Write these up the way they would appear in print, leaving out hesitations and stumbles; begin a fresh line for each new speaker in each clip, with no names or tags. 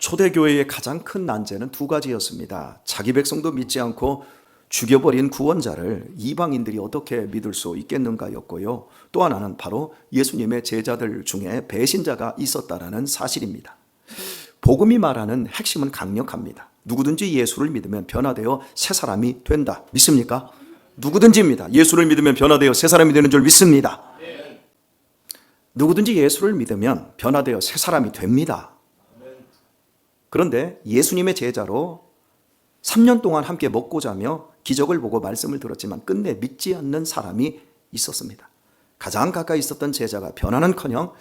초대교회의 가장 큰 난제는 두 가지였습니다. 자기 백성도 믿지 않고 죽여버린 구원자를 이방인들이 어떻게 믿을 수 있겠는가였고요. 또 하나는 바로 예수님의 제자들 중에 배신자가 있었다라는 사실입니다. 복음이 말하는 핵심은 강력합니다. 누구든지 예수를 믿으면 변화되어 새 사람이 된다. 믿습니까? 누구든지입니다. 예수를 믿으면 변화되어 새 사람이 되는 줄 믿습니다. 누구든지 예수를 믿으면 변화되어 새 사람이 됩니다. 그런데 예수님의 제자로 3년 동안 함께 먹고 자며 기적을 보고 말씀을 들었지만 끝내 믿지 않는 사람이 있었습니다. 가장 가까이 있었던 제자가 변화는커녕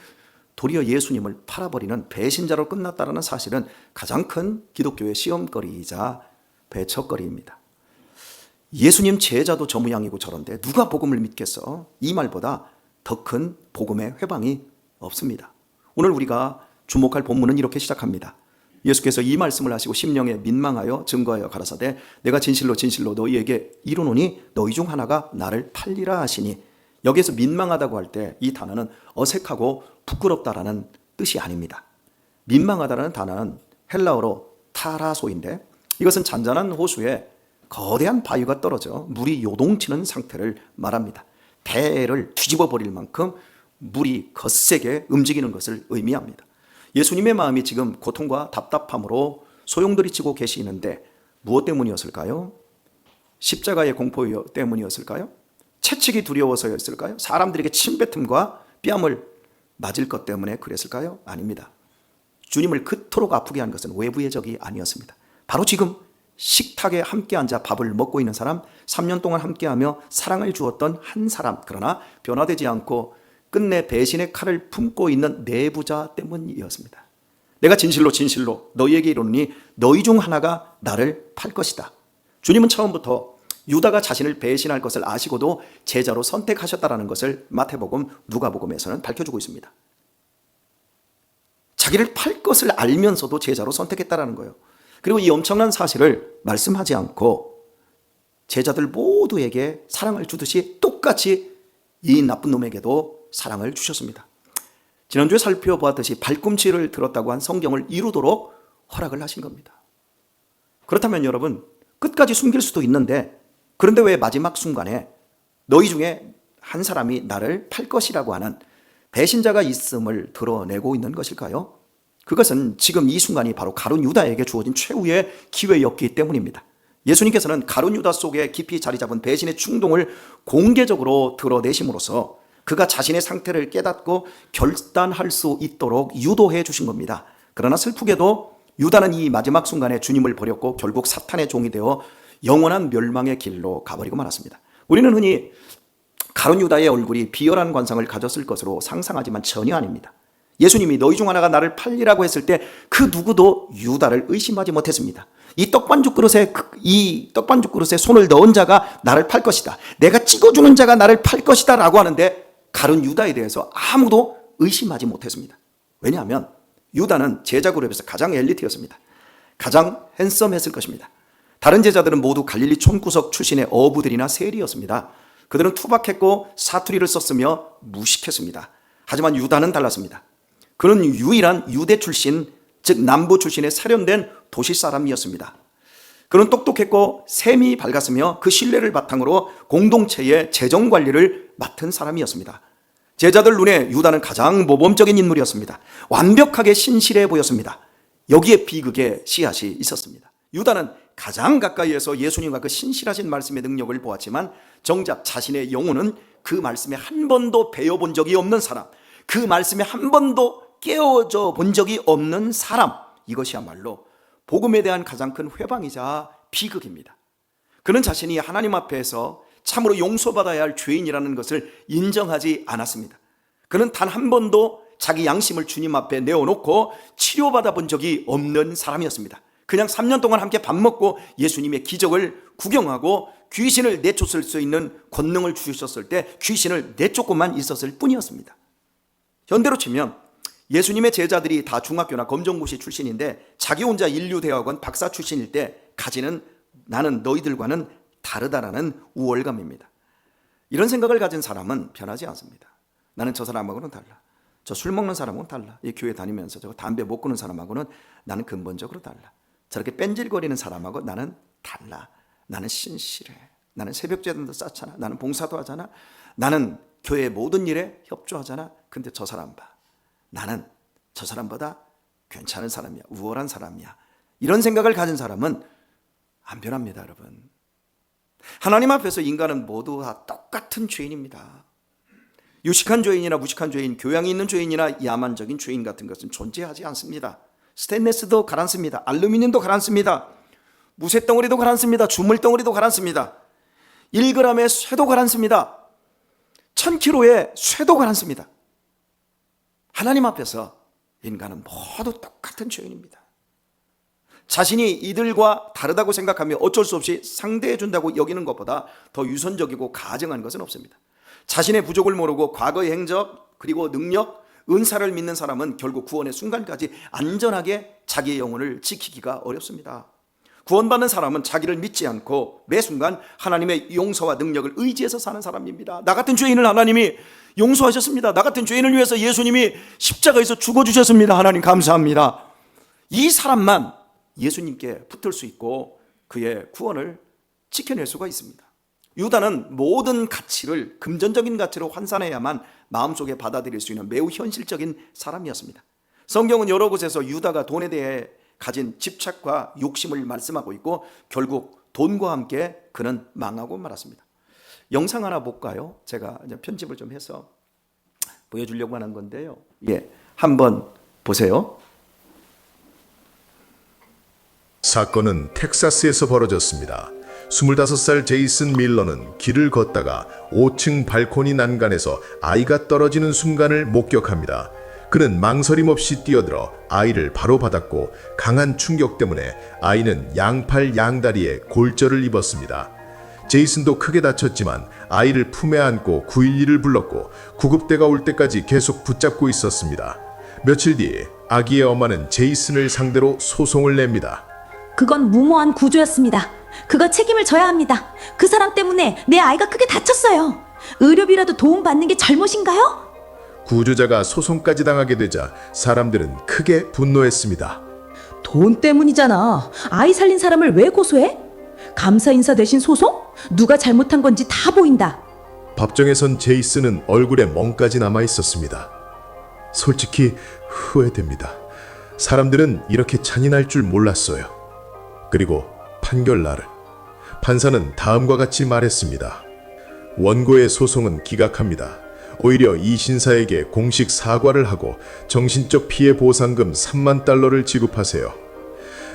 도리어 예수님을 팔아버리는 배신자로 끝났다는 사실은 가장 큰 기독교의 시험거리이자 배척거리입니다. 예수님 제자도 저 모양이고 저런데 누가 복음을 믿겠어? 이 말보다 더 큰 복음의 회방이 없습니다. 오늘 우리가 주목할 본문은 이렇게 시작합니다. 예수께서 이 말씀을 하시고 심령에 민망하여 증거하여 가라사대 내가 진실로 진실로 너희에게 이르노니 너희 중 하나가 나를 팔리라 하시니, 여기에서 민망하다고 할 때 이 단어는 어색하고 부끄럽다라는 뜻이 아닙니다. 민망하다라는 단어는 헬라어로 타라소인데 이것은 잔잔한 호수에 거대한 바위가 떨어져 물이 요동치는 상태를 말합니다. 배를 뒤집어 버릴 만큼 물이 거세게 움직이는 것을 의미합니다. 예수님의 마음이 지금 고통과 답답함으로 소용돌이치고 계시는데 무엇 때문이었을까요? 십자가의 공포 때문이었을까요? 채찍이 두려워서였을까요? 사람들에게 침뱉음과 뺨을 맞을 것 때문에 그랬을까요? 아닙니다. 주님을 그토록 아프게 한 것은 외부의 적이 아니었습니다. 바로 지금 식탁에 함께 앉아 밥을 먹고 있는 사람, 3년 동안 함께하며 사랑을 주었던 한 사람, 그러나 변화되지 않고 끝내 배신의 칼을 품고 있는 내부자 때문이었습니다. 내가 진실로 진실로 너희에게 이르노니 너희 중 하나가 나를 팔 것이다. 주님은 처음부터 유다가 자신을 배신할 것을 아시고도 제자로 선택하셨다는 것을 마태복음, 누가복음에서는 밝혀주고 있습니다. 자기를 팔 것을 알면서도 제자로 선택했다는 거예요. 그리고 이 엄청난 사실을 말씀하지 않고 제자들 모두에게 사랑을 주듯이 똑같이 이 나쁜 놈에게도 사랑을 주셨습니다. 지난주에 살펴보았듯이 발꿈치를 들었다고 한 성경을 이루도록 허락을 하신 겁니다. 그렇다면 여러분, 끝까지 숨길 수도 있는데 그런데 왜 마지막 순간에 너희 중에 한 사람이 나를 팔 것이라고 하는 배신자가 있음을 드러내고 있는 것일까요? 그것은 지금 이 순간이 바로 가룟 유다에게 주어진 최후의 기회였기 때문입니다. 예수님께서는 가룟 유다 속에 깊이 자리 잡은 배신의 충동을 공개적으로 드러내심으로써 그가 자신의 상태를 깨닫고 결단할 수 있도록 유도해 주신 겁니다. 그러나 슬프게도 유다는 이 마지막 순간에 주님을 버렸고 결국 사탄의 종이 되어 영원한 멸망의 길로 가버리고 말았습니다. 우리는 흔히 가룟 유다의 얼굴이 비열한 관상을 가졌을 것으로 상상하지만 전혀 아닙니다. 예수님이 너희 중 하나가 나를 팔리라고 했을 때 그 누구도 유다를 의심하지 못했습니다. 이 떡반죽 그릇에 손을 넣은 자가 나를 팔 것이다. 내가 찍어주는 자가 나를 팔 것이다 라고 하는데 가룟 유다에 대해서 아무도 의심하지 못했습니다. 왜냐하면 유다는 제자 그룹에서 가장 엘리트였습니다. 가장 핸섬했을 것입니다. 다른 제자들은 모두 갈릴리 촌구석 출신의 어부들이나 세리였습니다. 그들은 투박했고 사투리를 썼으며 무식했습니다. 하지만 유다는 달랐습니다. 그는 유일한 유대 출신, 즉 남부 출신의 세련된 도시 사람이었습니다. 그는 똑똑했고 셈이 밝았으며 그 신뢰를 바탕으로 공동체의 재정 관리를 맡은 사람이었습니다. 제자들 눈에 유다는 가장 모범적인 인물이었습니다. 완벽하게 신실해 보였습니다. 여기에 비극의 씨앗이 있었습니다. 유다는 가장 가까이에서 예수님과 그 신실하신 말씀의 능력을 보았지만 정작 자신의 영혼은 그 말씀에 한 번도 배워본 적이 없는 사람, 그 말씀에 한 번도 깨어져 본 적이 없는 사람, 이것이야말로 복음에 대한 가장 큰 회방이자 비극입니다. 그는 자신이 하나님 앞에서 참으로 용서받아야 할 죄인이라는 것을 인정하지 않았습니다. 그는 단 한 번도 자기 양심을 주님 앞에 내어놓고 치료받아 본 적이 없는 사람이었습니다. 그냥 3년 동안 함께 밥 먹고 예수님의 기적을 구경하고 귀신을 내쫓을 수 있는 권능을 주셨을 때 귀신을 내쫓고만 있었을 뿐이었습니다. 현대로 치면 예수님의 제자들이 다 중학교나 검정고시 출신인데 자기 혼자 인류대학원 박사 출신일 때 가지는 나는 너희들과는 다르다라는 우월감입니다. 이런 생각을 가진 사람은 변하지 않습니다. 나는 저 사람하고는 달라. 저 술 먹는 사람하고는 달라. 이 교회 다니면서 저 담배 못 끊는 사람하고는 나는 근본적으로 달라. 저렇게 뺀질거리는 사람하고 나는 달라. 나는 신실해. 나는 새벽제단도 쌓잖아. 나는 봉사도 하잖아. 나는 교회의 모든 일에 협조하잖아. 근데 저 사람 봐. 나는 저 사람보다 괜찮은 사람이야. 우월한 사람이야. 이런 생각을 가진 사람은 안 변합니다, 여러분. 하나님 앞에서 인간은 모두 다 똑같은 죄인입니다. 유식한 죄인이나 무식한 죄인, 교양이 있는 죄인이나 야만적인 죄인 같은 것은 존재하지 않습니다. 스테인레스도 가라앉습니다. 알루미늄도 가라앉습니다. 무쇠덩어리도 가라앉습니다. 주물덩어리도 가라앉습니다. 1g의 쇠도 가라앉습니다. 1000kg의 쇠도 가라앉습니다. 하나님 앞에서 인간은 모두 똑같은 죄인입니다. 자신이 이들과 다르다고 생각하며 어쩔 수 없이 상대해 준다고 여기는 것보다 더 유선적이고 가증한 것은 없습니다. 자신의 부족을 모르고 과거의 행적 그리고 능력, 은사를 믿는 사람은 결국 구원의 순간까지 안전하게 자기의 영혼을 지키기가 어렵습니다. 구원받는 사람은 자기를 믿지 않고 매 순간 하나님의 용서와 능력을 의지해서 사는 사람입니다. 나 같은 죄인을 하나님이 용서하셨습니다. 나 같은 죄인을 위해서 예수님이 십자가에서 죽어주셨습니다. 하나님 감사합니다. 이 사람만 예수님께 붙을 수 있고 그의 구원을 지켜낼 수가 있습니다. 유다는 모든 가치를 금전적인 가치로 환산해야만 마음속에 받아들일 수 있는 매우 현실적인 사람이었습니다. 성경은 여러 곳에서 유다가 돈에 대해 가진 집착과 욕심을 말씀하고 있고 결국 돈과 함께 그는 망하고 말았습니다. 영상 하나 볼까요? 제가 편집을 좀 해서 보여주려고 하는 건데요. 한번 보세요.
사건은 텍사스에서 벌어졌습니다. 25살 제이슨 밀러는 길을 걷다가 5층 발코니 난간에서 아이가 떨어지는 순간을 목격합니다. 그는 망설임 없이 뛰어들어 아이를 바로 받았고 강한 충격 때문에 아이는 양팔 양다리에 골절을 입었습니다. 제이슨도 크게 다쳤지만 아이를 품에 안고 911을 불렀고 구급대가 올 때까지 계속 붙잡고 있었습니다. 며칠 뒤 아기의 엄마는 제이슨을 상대로 소송을 냅니다.
그건 무모한 구조였습니다. 그거 책임을 져야 합니다. 그 사람 때문에 내 아이가 크게 다쳤어요. 의료비라도 도움받는 게 잘못인가요?
구조자가 소송까지 당하게 되자 사람들은 크게 분노했습니다.
돈 때문이잖아. 아이 살린 사람을 왜 고소해? 감사 인사 대신 소송? 누가 잘못한 건지 다 보인다.
법정에선 제이슨은 얼굴에 멍까지 남아 있었습니다. 솔직히 후회됩니다. 사람들은 이렇게 잔인할 줄 몰랐어요. 그리고 판결 날을 판사는 다음과 같이 말했습니다. 원고의 소송은 기각합니다. 오히려 이 신사에게 공식 사과를 하고 정신적 피해 보상금 3만 달러를 지급하세요.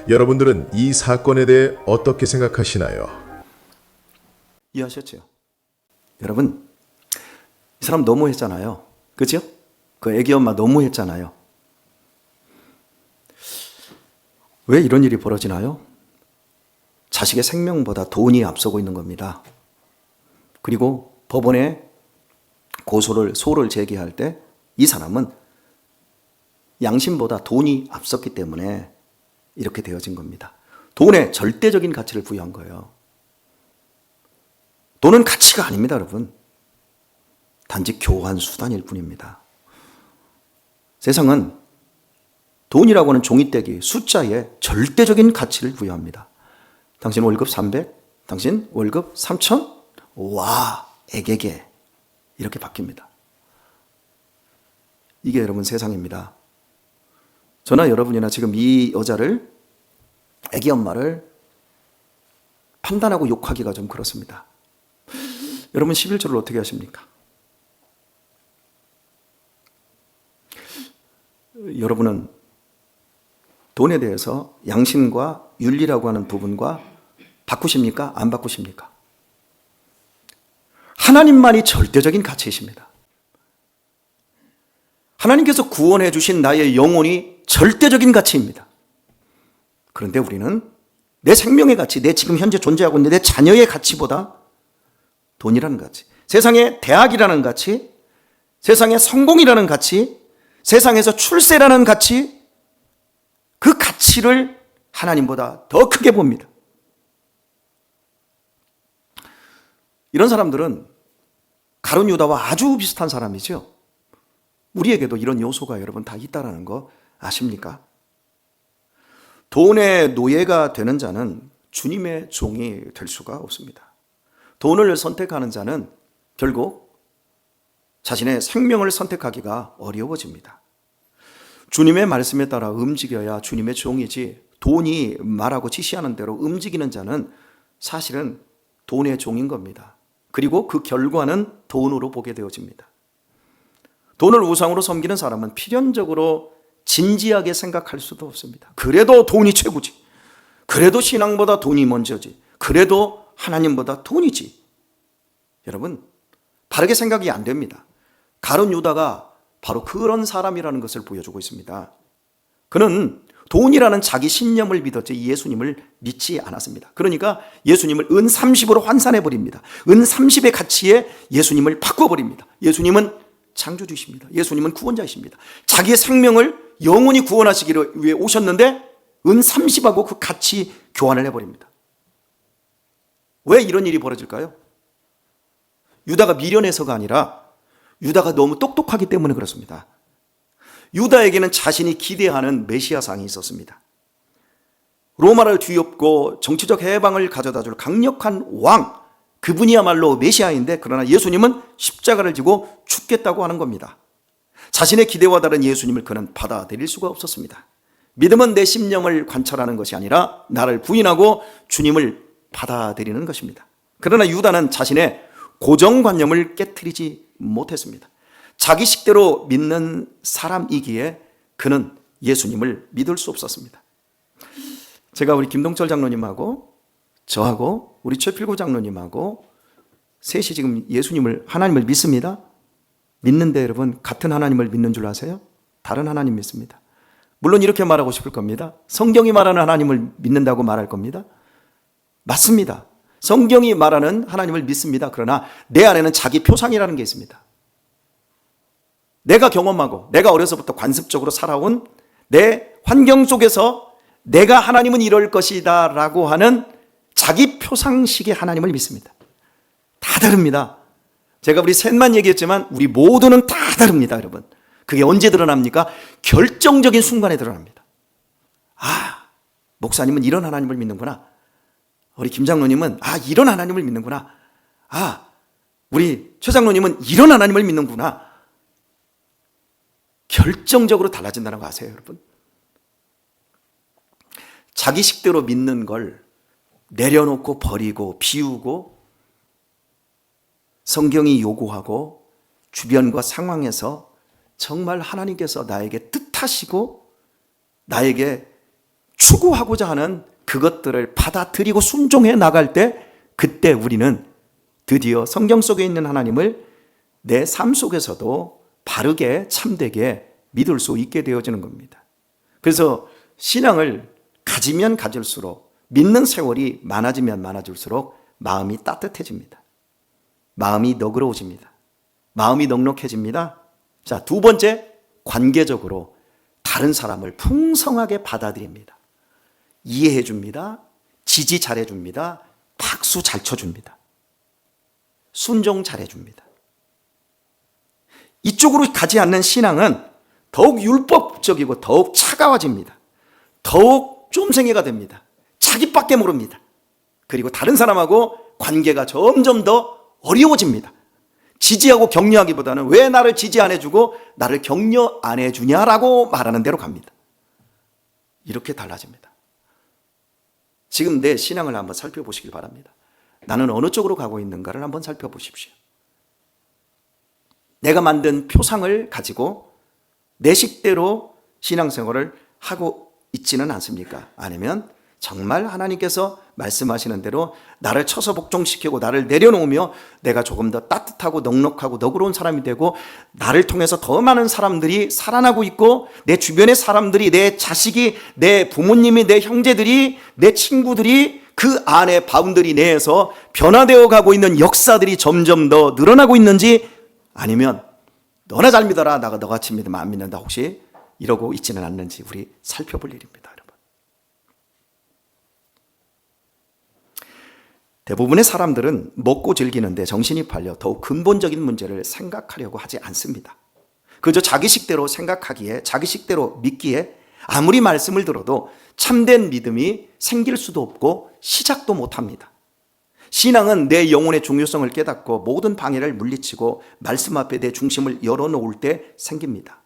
여러분들은 이 사건에 대해 어떻게 생각하시나요?
이해하셨죠? 여러분, 이 사람 너무했잖아요. 그죠? 그 애기 엄마 너무했잖아요. 왜 이런 일이 벌어지나요? 자식의 생명보다 돈이 앞서고 있는 겁니다. 그리고 법원에 소를 제기할 때 이 사람은 양심보다 돈이 앞섰기 때문에 이렇게 되어진 겁니다. 돈에 절대적인 가치를 부여한 거예요. 돈은 가치가 아닙니다, 여러분. 단지 교환 수단일 뿐입니다. 세상은 돈이라고 하는 종이떼기, 숫자에 절대적인 가치를 부여합니다. 당신 월급 300, 당신 월급 3,000? 와, 에게게. 이렇게 바뀝니다. 이게 여러분 세상입니다. 저나 여러분이나 지금 이 여자를, 애기 엄마를 판단하고 욕하기가 좀 그렇습니다. 여러분 11조를 어떻게 하십니까? 여러분은 돈에 대해서 양심과 윤리라고 하는 부분과 바꾸십니까? 안 바꾸십니까? 하나님만이 절대적인 가치이십니다. 하나님께서 구원해 주신 나의 영혼이 절대적인 가치입니다. 그런데 우리는 내 생명의 가치, 내 지금 현재 존재하고 있는 내 자녀의 가치보다 돈이라는 가치, 세상의 대학이라는 가치, 세상의 성공이라는 가치, 세상에서 출세라는 가치, 그 가치를 하나님보다 더 크게 봅니다. 이런 사람들은 가룟 유다와 아주 비슷한 사람이죠. 우리에게도 이런 요소가 여러분 다 있다라는 거 아십니까? 돈의 노예가 되는 자는 주님의 종이 될 수가 없습니다. 돈을 선택하는 자는 결국 자신의 생명을 선택하기가 어려워집니다. 주님의 말씀에 따라 움직여야 주님의 종이지, 돈이 말하고 지시하는 대로 움직이는 자는 사실은 돈의 종인 겁니다. 그리고 그 결과는 돈으로 보게 되어집니다. 돈을 우상으로 섬기는 사람은 필연적으로 진지하게 생각할 수도 없습니다. 그래도 돈이 최고지. 그래도 신앙보다 돈이 먼저지. 그래도 하나님보다 돈이지. 여러분, 바르게 생각이 안 됩니다. 가룟 유다가 바로 그런 사람이라는 것을 보여주고 있습니다. 그는 돈이라는 자기 신념을 믿었지 예수님을 믿지 않았습니다. 그러니까 예수님을 은 30으로 환산해 버립니다. 은 30의 가치에 예수님을 바꿔버립니다. 예수님은 창조주이십니다. 예수님은 구원자이십니다. 자기의 생명을 영원히 구원하시기를 위해 오셨는데 은 30하고 그 가치 교환을 해버립니다. 왜 이런 일이 벌어질까요? 유다가 미련해서가 아니라 유다가 너무 똑똑하기 때문에 그렇습니다. 유다에게는 자신이 기대하는 메시아상이 있었습니다. 로마를 뒤엎고 정치적 해방을 가져다줄 강력한 왕, 그분이야말로 메시아인데, 그러나 예수님은 십자가를 지고 죽겠다고 하는 겁니다. 자신의 기대와 다른 예수님을 그는 받아들일 수가 없었습니다. 믿음은 내 심령을 관찰하는 것이 아니라 나를 부인하고 주님을 받아들이는 것입니다. 그러나 유다는 자신의 고정관념을 깨트리지 못했습니다. 자기 식대로 믿는 사람이기에 그는 예수님을 믿을 수 없었습니다. 제가 우리 김동철 장로님하고 저하고 우리 최필구 장로님하고 셋이 지금 하나님을 믿습니다. 믿는데 여러분, 같은 하나님을 믿는 줄 아세요? 다른 하나님 믿습니다. 물론 이렇게 말하고 싶을 겁니다. 성경이 말하는 하나님을 믿는다고 말할 겁니다. 맞습니다. 성경이 말하는 하나님을 믿습니다. 그러나 내 안에는 자기 표상이라는 게 있습니다. 내가 경험하고 내가 어려서부터 관습적으로 살아온 내 환경 속에서 내가 하나님은 이럴 것이다 라고 하는 자기 표상식의 하나님을 믿습니다. 다 다릅니다. 제가 우리 셋만 얘기했지만 우리 모두는 다 다릅니다, 여러분. 그게 언제 드러납니까? 결정적인 순간에 드러납니다. 아, 목사님은 이런 하나님을 믿는구나. 우리 김 장로님은 이런 하나님을 믿는구나. 우리 최 장로님은 이런 하나님을 믿는구나. 결정적으로 달라진다는 거 아세요, 여러분? 자기 식대로 믿는 걸 내려놓고 버리고 비우고 성경이 요구하고 주변과 상황에서 정말 하나님께서 나에게 뜻하시고 나에게 추구하고자 하는 그것들을 받아들이고 순종해 나갈 때, 그때 우리는 드디어 성경 속에 있는 하나님을 내 삶 속에서도 바르게 참되게 믿을 수 있게 되어지는 겁니다. 그래서 신앙을 가지면 가질수록, 믿는 세월이 많아지면 많아질수록 마음이 따뜻해집니다. 마음이 너그러워집니다. 마음이 넉넉해집니다. 자, 두 번째, 관계적으로 다른 사람을 풍성하게 받아들입니다. 이해해 줍니다. 지지 잘해 줍니다. 박수 잘 쳐줍니다. 순종 잘해 줍니다. 이쪽으로 가지 않는 신앙은 더욱 율법적이고 더욱 차가워집니다. 더욱 쫌생이가 됩니다. 자기밖에 모릅니다. 그리고 다른 사람하고 관계가 점점 더 어려워집니다. 지지하고 격려하기보다는 왜 나를 지지 안 해주고 나를 격려 안 해주냐라고 말하는 대로 갑니다. 이렇게 달라집니다. 지금 내 신앙을 한번 살펴보시길 바랍니다. 나는 어느 쪽으로 가고 있는가를 한번 살펴보십시오. 내가 만든 표상을 가지고 내 식대로 신앙생활을 하고 있지는 않습니까? 아니면 정말 하나님께서 말씀하시는 대로 나를 쳐서 복종시키고 나를 내려놓으며 내가 조금 더 따뜻하고 넉넉하고 너그러운 사람이 되고 나를 통해서 더 많은 사람들이 살아나고 있고 내 주변의 사람들이, 내 자식이, 내 부모님이, 내 형제들이, 내 친구들이 그 안에 바운더리 내에서 변화되어 가고 있는 역사들이 점점 더 늘어나고 있는지, 아니면 너나 잘 믿어라, 나가 너같이 믿으면 안 믿는다, 혹시 이러고 있지는 않는지 우리 살펴볼 일입니다. 여러분, 대부분의 사람들은 먹고 즐기는데 정신이 팔려 더욱 근본적인 문제를 생각하려고 하지 않습니다. 그저 자기식대로 생각하기에, 자기식대로 믿기에 아무리 말씀을 들어도 참된 믿음이 생길 수도 없고 시작도 못합니다. 신앙은 내 영혼의 중요성을 깨닫고 모든 방해를 물리치고 말씀 앞에 내 중심을 열어놓을 때 생깁니다.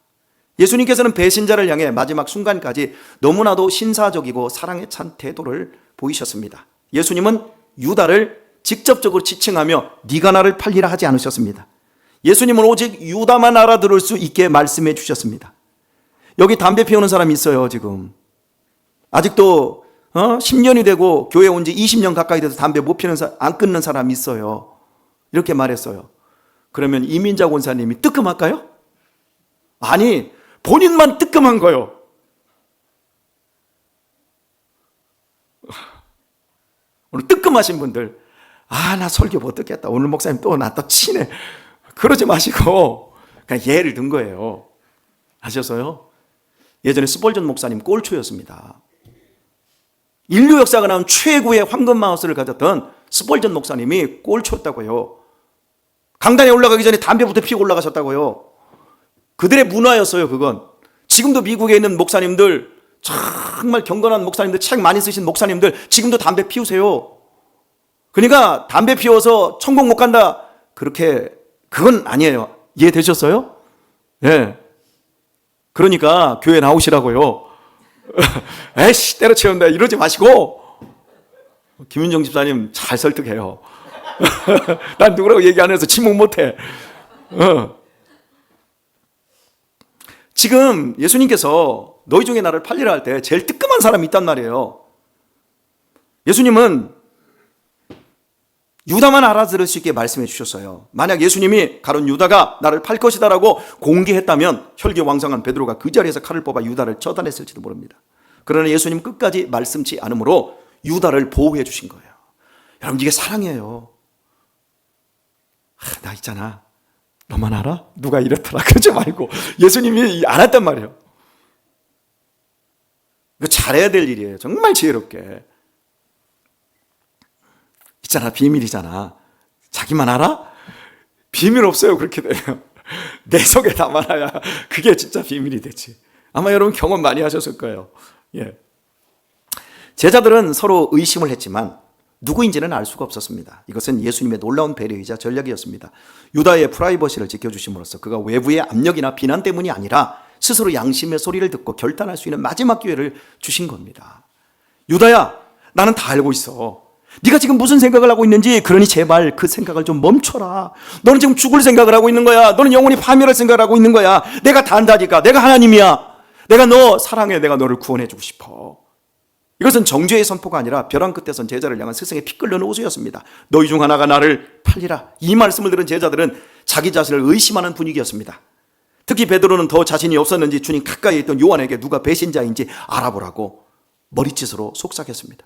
예수님께서는 배신자를 향해 마지막 순간까지 너무나도 신사적이고 사랑에 찬 태도를 보이셨습니다. 예수님은 유다를 직접적으로 지칭하며 네가 나를 팔리라 하지 않으셨습니다. 예수님은 오직 유다만 알아들을 수 있게 말씀해 주셨습니다. 여기 담배 피우는 사람이 있어요. 지금 아직도 10년이 되고 교회 온 지 20년 가까이 돼서 담배 못 피우는 안 끊는 사람이 있어요. 이렇게 말했어요. 그러면 이민자 권사님이 뜨끔할까요? 아니, 본인만 뜨끔한 거예요. 오늘 뜨끔하신 분들, 나 설교 못 듣겠다. 오늘 목사님 나 또 치네. 그러지 마시고 그냥 예를 든 거예요. 아셨어요? 예전에 스펄전 목사님 꼴초였습니다. 인류 역사가 나온 최고의 황금 마우스를 가졌던 스펄전 목사님이 꼴초였다고요. 강단에 올라가기 전에 담배부터 피우고 올라가셨다고요. 그들의 문화였어요. 그건 지금도 미국에 있는 목사님들, 정말 경건한 목사님들, 책 많이 쓰신 목사님들 지금도 담배 피우세요. 그러니까 담배 피워서 천국 못 간다, 그건 아니에요. 이해되셨어요? 네. 그러니까 교회 나오시라고요. 에이씨, 때려치운다 이러지 마시고. 김윤정 집사님 잘 설득해요. 난 누구라고 얘기 안 해서 침묵 못해. 지금 예수님께서 너희 중에 나를 팔리라 할 때 제일 뜨끔한 사람이 있단 말이에요. 예수님은 유다만 알아들을 수 있게 말씀해 주셨어요. 만약 예수님이 가룟 유다가 나를 팔 것이다라고 공개했다면 혈기왕성한 베드로가 그 자리에서 칼을 뽑아 유다를 처단했을지도 모릅니다. 그러나 예수님 끝까지 말씀치 않으므로 유다를 보호해 주신 거예요. 여러분, 이게 사랑이에요. 나 있잖아, 너만 알아? 누가 이렇더라 그러지 말고 예수님이 알았단 말이에요. 이거 잘해야 될 일이에요. 정말 지혜롭게. 있잖아, 비밀이잖아. 자기만 알아? 비밀 없어요. 그렇게 돼요. 내 속에 담아놔야 그게 진짜 비밀이 되지. 아마 여러분 경험 많이 하셨을 거예요. 예. 제자들은 서로 의심을 했지만 누구인지는 알 수가 없었습니다. 이것은 예수님의 놀라운 배려이자 전략이었습니다. 유다의 프라이버시를 지켜주심으로써 그가 외부의 압력이나 비난 때문이 아니라 스스로 양심의 소리를 듣고 결단할 수 있는 마지막 기회를 주신 겁니다. 유다야, 나는 다 알고 있어. 네가 지금 무슨 생각을 하고 있는지, 그러니 제발 그 생각을 좀 멈춰라. 너는 지금 죽을 생각을 하고 있는 거야. 너는 영원히 파멸할 생각을 하고 있는 거야. 내가 다 안다니까. 내가 하나님이야. 내가 너 사랑해. 내가 너를 구원해 주고 싶어. 이것은 정죄의 선포가 아니라 벼랑 끝에선 제자를 향한 스승의 피 끓는 호소였습니다. 너희 중 하나가 나를 팔리라. 이 말씀을 들은 제자들은 자기 자신을 의심하는 분위기였습니다. 특히 베드로는 더 자신이 없었는지 주님 가까이 있던 요한에게 누가 배신자인지 알아보라고 머리짓으로 속삭였습니다.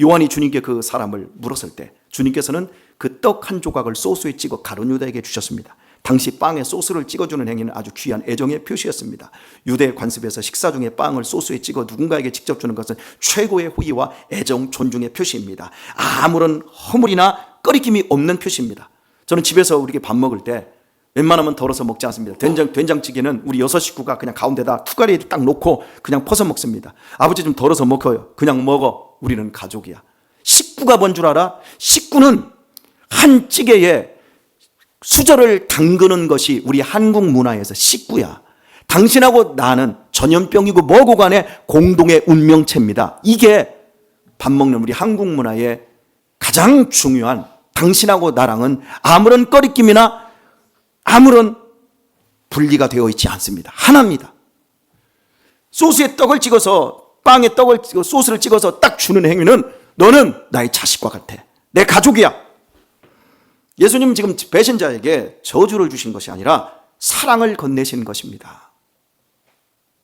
요한이 주님께 그 사람을 물었을 때 주님께서는 그 떡 한 조각을 소스에 찍어 가룟 유다에게 주셨습니다. 당시 빵에 소스를 찍어주는 행위는 아주 귀한 애정의 표시였습니다. 유대 관습에서 식사 중에 빵을 소스에 찍어 누군가에게 직접 주는 것은 최고의 호의와 애정, 존중의 표시입니다. 아무런 허물이나 꺼리낌이 없는 표시입니다. 저는 집에서 우리가 밥 먹을 때 웬만하면 덜어서 먹지 않습니다. 된장찌개는 우리 6 식구가 그냥 가운데다 투가리에 딱 놓고 그냥 퍼서 먹습니다. 아버지 좀 덜어서 먹어요. 그냥 먹어. 우리는 가족이야. 식구가 뭔 줄 알아? 식구는 한 찌개에 수저를 담그는 것이 우리 한국 문화에서 식구야. 당신하고 나는 전염병이고 뭐고 간에 공동의 운명체입니다. 이게 밥 먹는 우리 한국 문화의 가장 중요한, 당신하고 나랑은 아무런 꺼리낌이나 아무런 분리가 되어 있지 않습니다. 하나입니다. 소스에 떡을 찍어서, 빵에 떡을 찍어 소스를 찍어서 딱 주는 행위는 너는 나의 자식과 같아. 내 가족이야. 예수님 지금 배신자에게 저주를 주신 것이 아니라 사랑을 건네신 것입니다.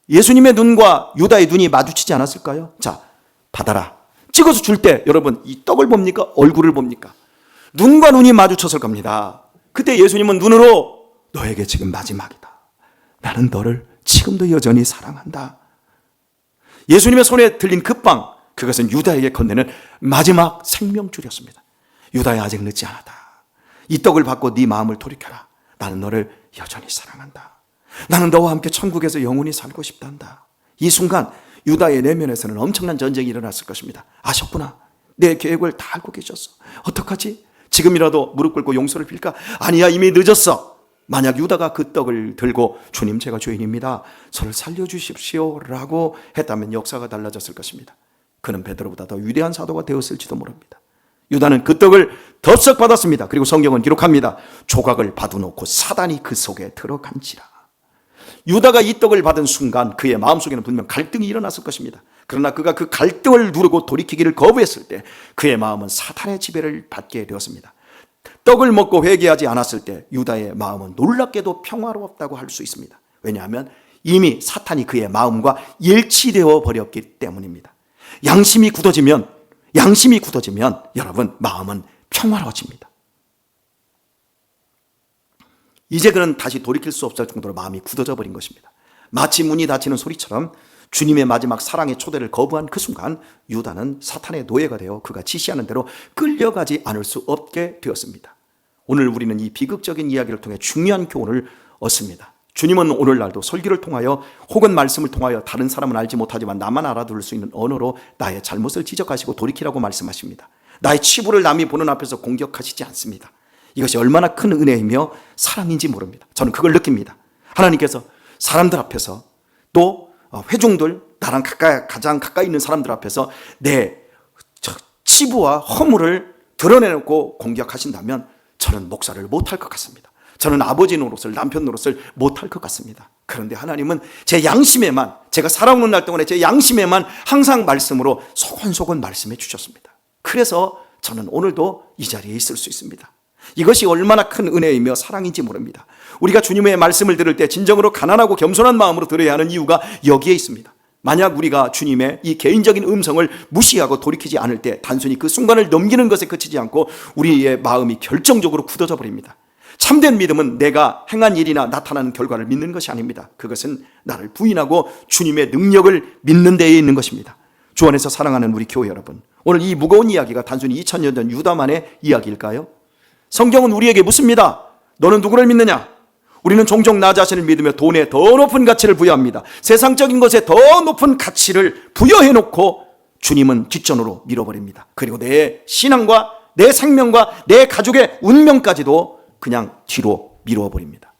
예수님의 눈과 유다의 눈이 마주치지 않았을까요? 자, 받아라. 찍어서 줄 때 여러분 이 떡을 봅니까? 얼굴을 봅니까? 눈과 눈이 마주쳤을 겁니다. 그때 예수님은 눈으로 너에게 지금 마지막이다. 나는 너를 지금도 여전히 사랑한다. 예수님의 손에 들린 그 빵, 그것은 유다에게 건네는 마지막 생명줄이었습니다. 유다야, 아직 늦지 않았다. 이 떡을 받고 네 마음을 돌이켜라. 나는 너를 여전히 사랑한다. 나는 너와 함께 천국에서 영원히 살고 싶단다. 이 순간 유다의 내면에서는 엄청난 전쟁이 일어났을 것입니다. 아셨구나. 내 계획을 다 알고 계셨어. 어떡하지? 지금이라도 무릎 꿇고 용서를 빌까? 아니야, 이미 늦었어. 만약 유다가 그 떡을 들고 주님, 제가 죄인입니다, 저를 살려주십시오 라고 했다면 역사가 달라졌을 것입니다. 그는 베드로보다 더 위대한 사도가 되었을지도 모릅니다. 유다는 그 떡을 덥석 받았습니다. 그리고 성경은 기록합니다. 조각을 받아놓고 사단이 그 속에 들어간지라. 유다가 이 떡을 받은 순간 그의 마음속에는 분명 갈등이 일어났을 것입니다. 그러나 그가 그 갈등을 누르고 돌이키기를 거부했을 때 그의 마음은 사탄의 지배를 받게 되었습니다. 떡을 먹고 회개하지 않았을 때 유다의 마음은 놀랍게도 평화로웠다고 할 수 있습니다. 왜냐하면 이미 사탄이 그의 마음과 일치되어 버렸기 때문입니다. 양심이 굳어지면 여러분, 마음은 평화로워집니다. 이제 그는 다시 돌이킬 수 없을 정도로 마음이 굳어져 버린 것입니다. 마치 문이 닫히는 소리처럼 주님의 마지막 사랑의 초대를 거부한 그 순간 유다는 사탄의 노예가 되어 그가 지시하는 대로 끌려가지 않을 수 없게 되었습니다. 오늘 우리는 이 비극적인 이야기를 통해 중요한 교훈을 얻습니다. 주님은 오늘날도 설교를 통하여 혹은 말씀을 통하여 다른 사람은 알지 못하지만 나만 알아들을 수 있는 언어로 나의 잘못을 지적하시고 돌이키라고 말씀하십니다. 나의 치부를 남이 보는 앞에서 공격하시지 않습니다. 이것이 얼마나 큰 은혜이며 사랑인지 모릅니다. 저는 그걸 느낍니다. 하나님께서 사람들 앞에서 또 회중들, 나랑 가장 가까이 있는 사람들 앞에서 내 치부와 허물을 드러내놓고 공격하신다면 저는 목사를 못할 것 같습니다. 저는 아버지 노릇을, 남편 노릇을 못할 것 같습니다. 그런데 하나님은 제 양심에만, 제가 살아오는 날 동안에 제 양심에만 항상 말씀으로 소곤소곤 말씀해 주셨습니다. 그래서 저는 오늘도 이 자리에 있을 수 있습니다. 이것이 얼마나 큰 은혜이며 사랑인지 모릅니다. 우리가 주님의 말씀을 들을 때 진정으로 가난하고 겸손한 마음으로 들어야 하는 이유가 여기에 있습니다. 만약 우리가 주님의 이 개인적인 음성을 무시하고 돌이키지 않을 때 단순히 그 순간을 넘기는 것에 그치지 않고 우리의 마음이 결정적으로 굳어져 버립니다. 참된 믿음은 내가 행한 일이나 나타나는 결과를 믿는 것이 아닙니다. 그것은 나를 부인하고 주님의 능력을 믿는 데에 있는 것입니다. 주 안에서 사랑하는 우리 교회 여러분, 오늘 이 무거운 이야기가 단순히 2000년 전 유다만의 이야기일까요? 성경은 우리에게 묻습니다. 너는 누구를 믿느냐? 우리는 종종 나 자신을 믿으며 돈에 더 높은 가치를 부여합니다. 세상적인 것에 더 높은 가치를 부여해놓고 주님은 뒷전으로 밀어버립니다. 그리고 내 신앙과 내 생명과 내 가족의 운명까지도 그냥 뒤로 미루어버립니다.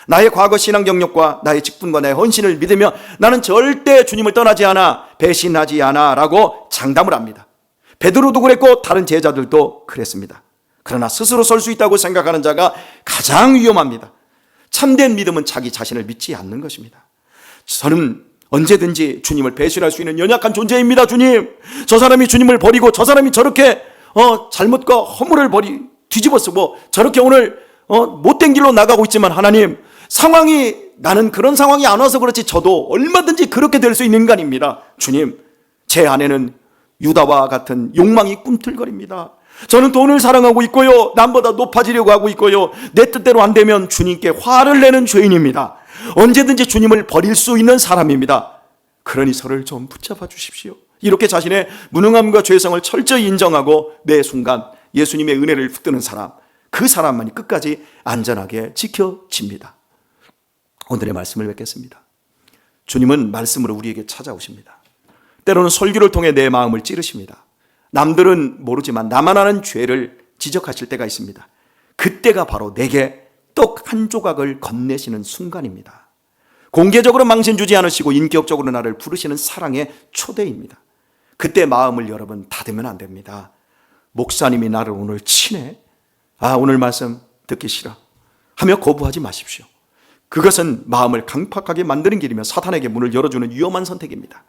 나의 과거 신앙 경력과 나의 직분과 나의 헌신을 믿으며 나는 절대 주님을 떠나지 않아, 배신하지 않아 라고 장담을 합니다. 베드로도 그랬고 다른 제자들도 그랬습니다. 그러나 스스로 설 수 있다고 생각하는 자가 가장 위험합니다. 참된 믿음은 자기 자신을 믿지 않는 것입니다. 저는 언제든지 주님을 배신할 수 있는 연약한 존재입니다. 주님, 저 사람이 주님을 버리고 저 사람이 저렇게 잘못과 허물을 뒤집어 쓰고 저렇게 오늘 못된 길로 나가고 있지만 하나님, 나는 그런 상황이 안 와서 그렇지 저도 얼마든지 그렇게 될 수 있는 인간입니다. 주님, 제 안에는 유다와 같은 욕망이 꿈틀거립니다. 저는 돈을 사랑하고 있고요, 남보다 높아지려고 하고 있고요, 내 뜻대로 안 되면 주님께 화를 내는 죄인입니다. 언제든지 주님을 버릴 수 있는 사람입니다. 그러니 저를 좀 붙잡아 주십시오. 이렇게 자신의 무능함과 죄성을 철저히 인정하고 매 순간 예수님의 은혜를 붙드는 사람, 그 사람만이 끝까지 안전하게 지켜집니다. 오늘의 말씀을 뵙겠습니다. 주님은 말씀으로 우리에게 찾아오십니다. 때로는 설교를 통해 내 마음을 찌르십니다. 남들은 모르지만 나만 아는 죄를 지적하실 때가 있습니다. 그때가 바로 내게 떡 한 조각을 건네시는 순간입니다. 공개적으로 망신 주지 않으시고 인격적으로 나를 부르시는 사랑의 초대입니다. 그때 마음을 여러분 닫으면 안 됩니다. 목사님이 나를 오늘 치네, 오늘 말씀 듣기 싫어 하며 거부하지 마십시오. 그것은 마음을 강팍하게 만드는 길이며 사탄에게 문을 열어주는 위험한 선택입니다.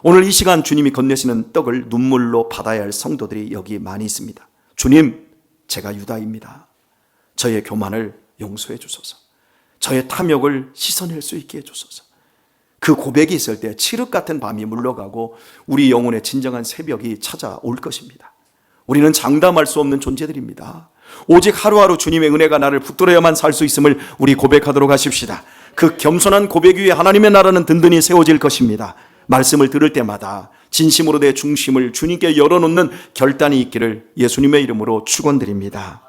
오늘 이 시간 주님이 건네시는 떡을 눈물로 받아야 할 성도들이 여기 많이 있습니다. 주님, 제가 유다입니다. 저의 교만을 용서해 주소서. 저의 탐욕을 씻어낼 수 있게 해주소서. 그 고백이 있을 때 칠흑 같은 밤이 물러가고 우리 영혼의 진정한 새벽이 찾아올 것입니다. 우리는 장담할 수 없는 존재들입니다. 오직 하루하루 주님의 은혜가 나를 붙들어야만 살 수 있음을 우리 고백하도록 하십시다. 그 겸손한 고백 위에 하나님의 나라는 든든히 세워질 것입니다. 말씀을 들을 때마다 진심으로 내 중심을 주님께 열어놓는 결단이 있기를 예수님의 이름으로 축원드립니다.